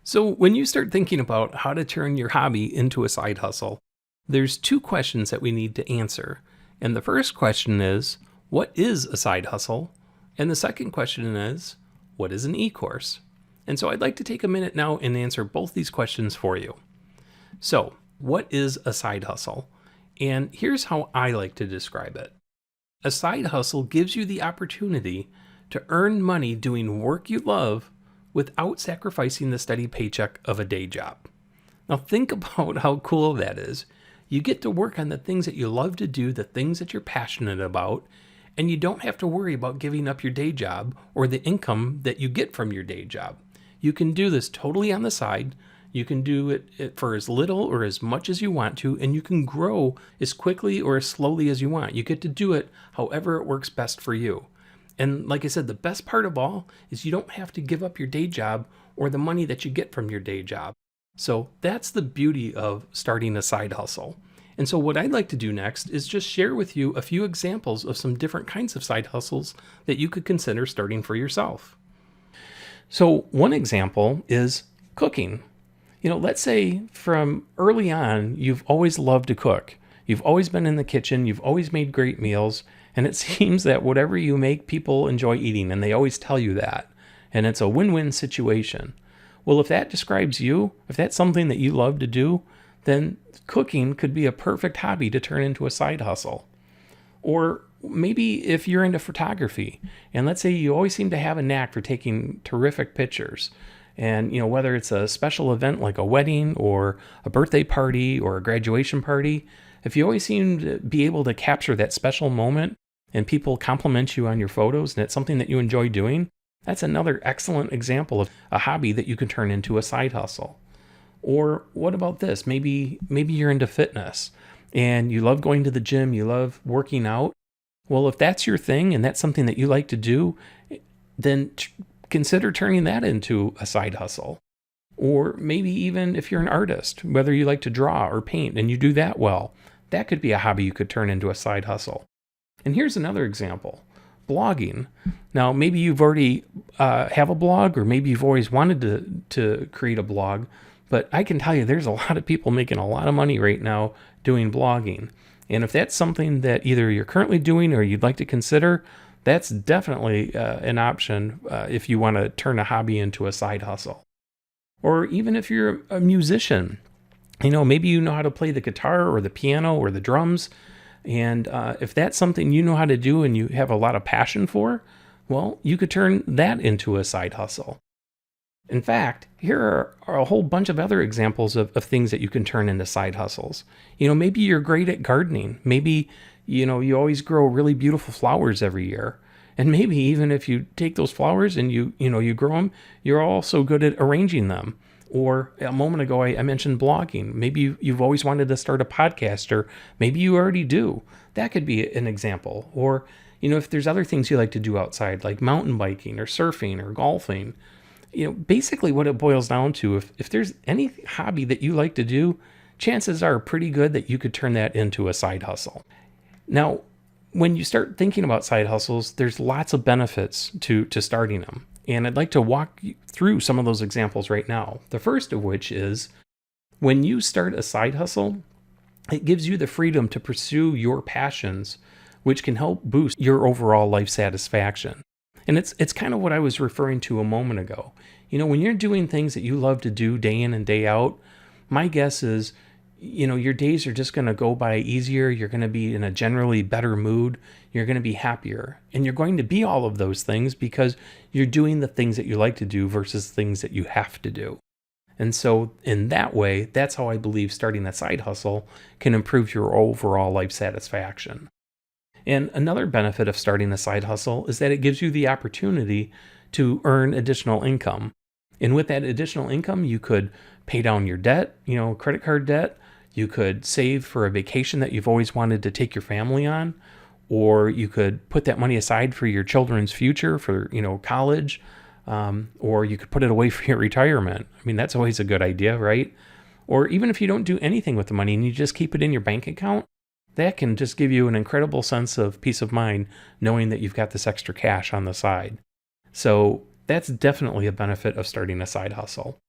So, when you start thinking about how to turn your hobby into a side hustle, there's two questions that we need to answer. And the first question is, what is a side hustle? And the second question is, what is an e-course? And so I'd like to take a minute now and answer both these questions for you. So, what is a side hustle? And here's how I like to describe it. A side hustle gives you the opportunity to earn money doing work you love without sacrificing the steady paycheck of a day job. Now think about how cool that is. You get to work on the things that you love to do, the things that you're passionate about, and you don't have to worry about giving up your day job or the income that you get from your day job. You can do this totally on the side. You can do it for as little or as much as you want to, and you can grow as quickly or as slowly as you want. You get to do it however it works best for you. And like I said, the best part of all is you don't have to give up your day job or the money that you get from your day job. So that's the beauty of starting a side hustle. And so what I'd like to do next is just share with you a few examples of some different kinds of side hustles that you could consider starting for yourself. So one example is cooking. Let's say from early on, you've always loved to cook. You've always been in the kitchen. You've always made great meals. And it seems that whatever you make, people enjoy eating, and they always tell you that. And it's a win-win situation. Well, if that describes you, if that's something that you love to do, then cooking could be a perfect hobby to turn into a side hustle. Or maybe if you're into photography, and let's say you always seem to have a knack for taking terrific pictures, and whether it's a special event like a wedding or a birthday party or a graduation party, if you always seem to be able to capture that special moment and people compliment you on your photos and it's something that you enjoy doing, that's another excellent example of a hobby that you can turn into a side hustle. Or what about this? Maybe you're into fitness and you love going to the gym, you love working out. Well, if that's your thing and that's something that you like to do, then consider turning that into a side hustle. Or maybe even if you're an artist, whether you like to draw or paint and you do that well, that could be a hobby you could turn into a side hustle. And here's another example, blogging. Now, maybe you've already have a blog, or maybe you've always wanted to create a blog, but I can tell you there's a lot of people making a lot of money right now doing blogging. And if that's something that either you're currently doing or you'd like to consider, that's definitely an option if you want to turn a hobby into a side hustle. Or even if you're a musician, maybe you know how to play the guitar or the piano or the drums. And if that's something you know how to do and you have a lot of passion for, well, you could turn that into a side hustle. In fact, here are a whole bunch of other examples of things that you can turn into side hustles. Maybe you're great at gardening. Maybe, you always grow really beautiful flowers every year. And maybe even if you take those flowers and you grow them, you're also good at arranging them. Or a moment ago, I mentioned blogging. Maybe you've always wanted to start a podcast, or maybe you already do. That could be an example. Or, if there's other things you like to do outside, like mountain biking or surfing or golfing, basically what it boils down to, if there's any hobby that you like to do, chances are pretty good that you could turn that into a side hustle. Now, when you start thinking about side hustles, there's lots of benefits to starting them. And I'd like to walk you through some of those examples right now. The first of which is when you start a side hustle, it gives you the freedom to pursue your passions, which can help boost your overall life satisfaction. And it's kind of what I was referring to a moment ago. When you're doing things that you love to do day in and day out, my guess is your days are just going to go by easier. You're going to be in a generally better mood. You're going to be happier. And you're going to be all of those things because you're doing the things that you like to do versus things that you have to do. And so in that way, that's how I believe starting that side hustle can improve your overall life satisfaction. And another benefit of starting a side hustle is that it gives you the opportunity to earn additional income. And with that additional income, you could pay down your debt, credit card debt. You could save for a vacation that you've always wanted to take your family on, or you could put that money aside for your children's future, for, college, or you could put it away for your retirement. I mean, that's always a good idea, right? Or even if you don't do anything with the money and you just keep it in your bank account, that can just give you an incredible sense of peace of mind knowing that you've got this extra cash on the side. So that's definitely a benefit of starting a side hustle.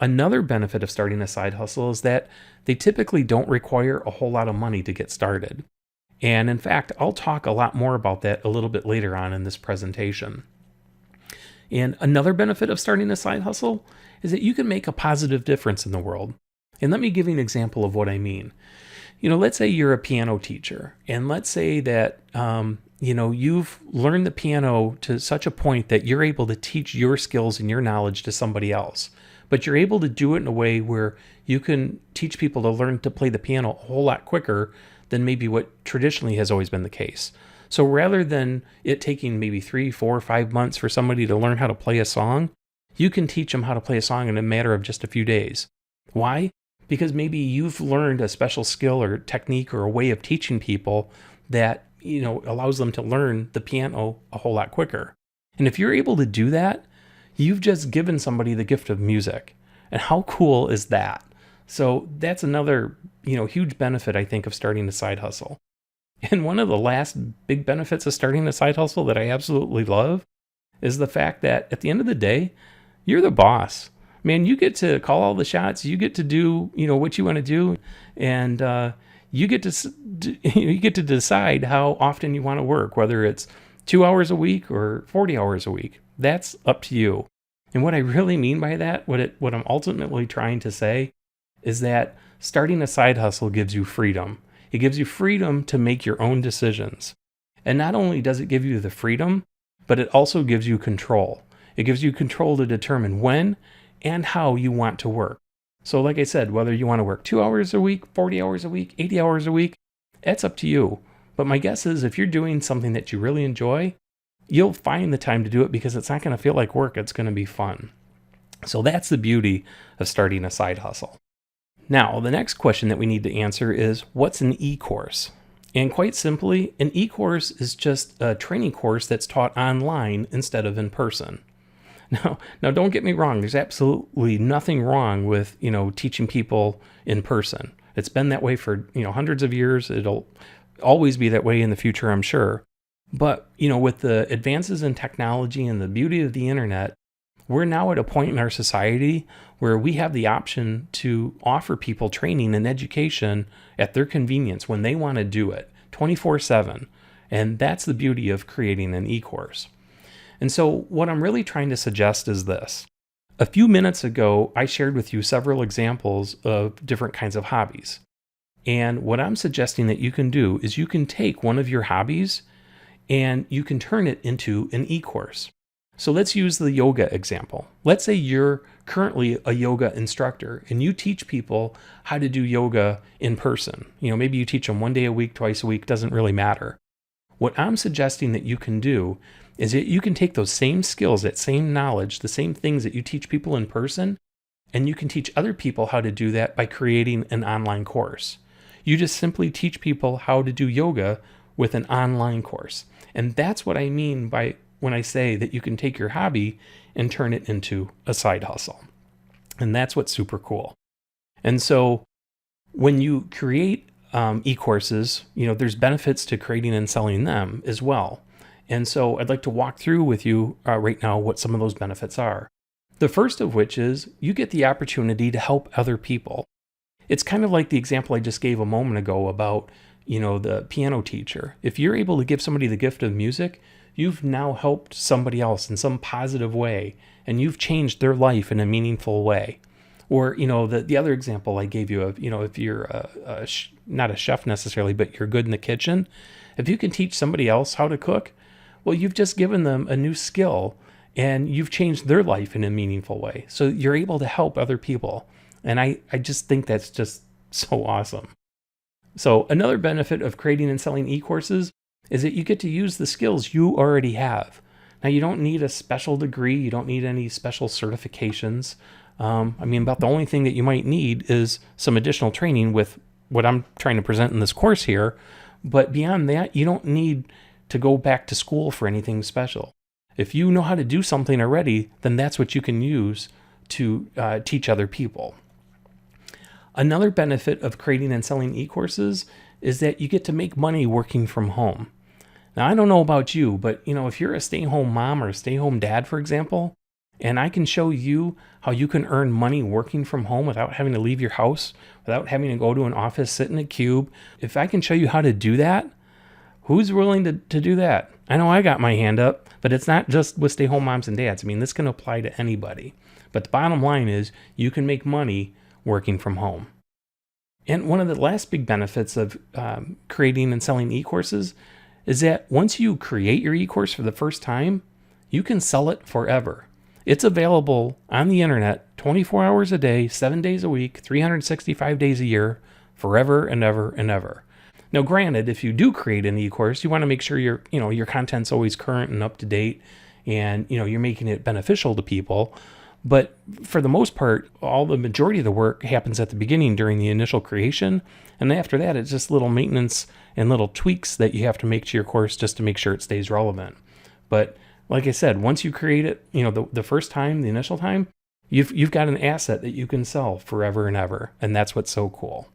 Another benefit of starting a side hustle is that they typically don't require a whole lot of money to get started. And in fact, I'll talk a lot more about that a little bit later on in this presentation. And another benefit of starting a side hustle is that you can make a positive difference in the world. And let me give you an example of what I mean. Let's say you're a piano teacher, and let's say that, you've learned the piano to such a point that you're able to teach your skills and your knowledge to somebody else. But you're able to do it in a way where you can teach people to learn to play the piano a whole lot quicker than maybe what traditionally has always been the case. So rather than it taking maybe 3, 4, 5 months for somebody to learn how to play a song, you can teach them how to play a song in a matter of just a few days. Why? Because maybe you've learned a special skill or technique or a way of teaching people that, allows them to learn the piano a whole lot quicker. And if you're able to do that, you've just given somebody the gift of music. And how cool is that? So that's another, huge benefit, I think, of starting a side hustle. And one of the last big benefits of starting a side hustle that I absolutely love is the fact that at the end of the day, you're the boss. Man, you get to call all the shots. You get to do, what you want to do, and you get to decide how often you want to work, whether it's 2 hours a week or 40 hours a week. That's up to you. And what I really mean by that, what I'm ultimately trying to say, is that starting a side hustle gives you freedom. It gives you freedom to make your own decisions. And not only does it give you the freedom, but it also gives you control. It gives you control to determine when and how you want to work. So like I said, whether you want to work 2 hours a week, 40 hours a week, 80 hours a week, that's up to you. But my guess is if you're doing something that you really enjoy, you'll find the time to do it because it's not going to feel like work. It's going to be fun. So that's the beauty of starting a side hustle. Now, the next question that we need to answer is, what's an e-course? And quite simply, an e-course is just a training course that's taught online instead of in person. Now, don't get me wrong. There's absolutely nothing wrong with, teaching people in person. It's been that way for, hundreds of years. It'll always be that way in the future, I'm sure. But, with the advances in technology and the beauty of the internet, we're now at a point in our society where we have the option to offer people training and education at their convenience when they want to do it 24/7. And that's the beauty of creating an e-course. And so what I'm really trying to suggest is this. A few minutes ago, I shared with you several examples of different kinds of hobbies. And what I'm suggesting that you can do is you can take one of your hobbies and you can turn it into an e-course. So let's use the yoga example. Let's say you're currently a yoga instructor and you teach people how to do yoga in person. Maybe you teach them 1 day a week, twice a week, doesn't really matter. What I'm suggesting that you can do is that you can take those same skills, that same knowledge, the same things that you teach people in person, and you can teach other people how to do that by creating an online course. You just simply teach people how to do yoga with an online course. And that's what I mean by when I say that you can take your hobby and turn it into a side hustle. And that's what's super cool. And so when you create e-courses, there's benefits to creating and selling them as well. And so I'd like to walk through with you right now what some of those benefits are. The first of which is you get the opportunity to help other people. It's kind of like the example I just gave a moment ago about, the piano teacher. If you're able to give somebody the gift of music, you've now helped somebody else in some positive way, and you've changed their life in a meaningful way. Or, the other example I gave you of, if you're not a chef necessarily, but you're good in the kitchen, if you can teach somebody else how to cook, well, you've just given them a new skill and you've changed their life in a meaningful way. So you're able to help other people. And I just think that's just so awesome. So another benefit of creating and selling e-courses is that you get to use the skills you already have. Now, you don't need a special degree. You don't need any special certifications. About the only thing that you might need is some additional training with what I'm trying to present in this course here. But beyond that, you don't need to go back to school for anything special. If you know how to do something already, then that's what you can use to teach other people. Another benefit of creating and selling e-courses is that you get to make money working from home. Now, I don't know about you, but if you're a stay-at-home mom or a stay-at-home dad, for example, And I can show you how you can earn money working from home without having to leave your house, without having to go to an office, sit in a cube. If I can show you how to do that, who's willing to do that? I know I got my hand up, but it's not just with stay-home moms and dads. I mean, this can apply to anybody. But the bottom line is you can make money working from home. And one of the last big benefits of creating and selling e-courses is that once you create your e-course for the first time, you can sell it forever. It's available on the internet 24 hours a day, 7 days a week, 365 days a year, forever and ever and ever. Now, granted, if you do create an e-course, you want to make sure your content's always current and up to date, and you're making it beneficial to people. But for the most part, the majority of the work happens at the beginning during the initial creation. And after that, it's just little maintenance and little tweaks that you have to make to your course just to make sure it stays relevant. But like I said, once you create it, the first time, the initial time, you've got an asset that you can sell forever and ever. And that's what's so cool.